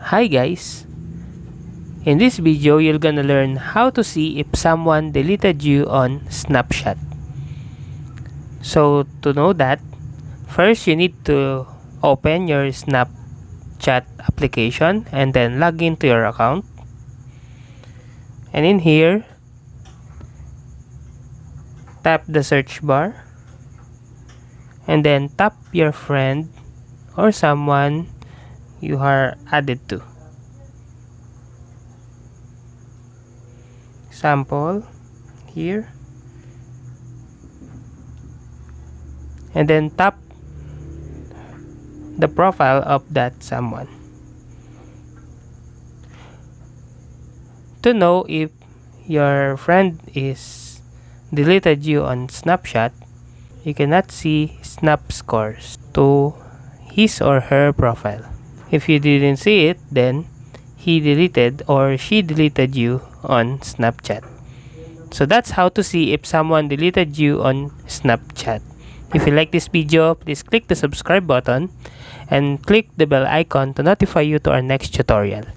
Hi guys! In this video, you're gonna learn how to see if someone deleted you on Snapchat. So to know that, first you need to open your Snapchat application and then log into your account. And in here, tap the search bar and then tap your friend or someone you are added to. Sample here, and then tap the profile of that someone to know if your friend is deleted you on Snapchat. You cannot see snap scores to his or her profile. If you didn't see it, then he deleted or she deleted you on Snapchat. So that's how to see if someone deleted you on Snapchat. If you like this video, please click the subscribe button and click the bell icon to notify you to our next tutorial.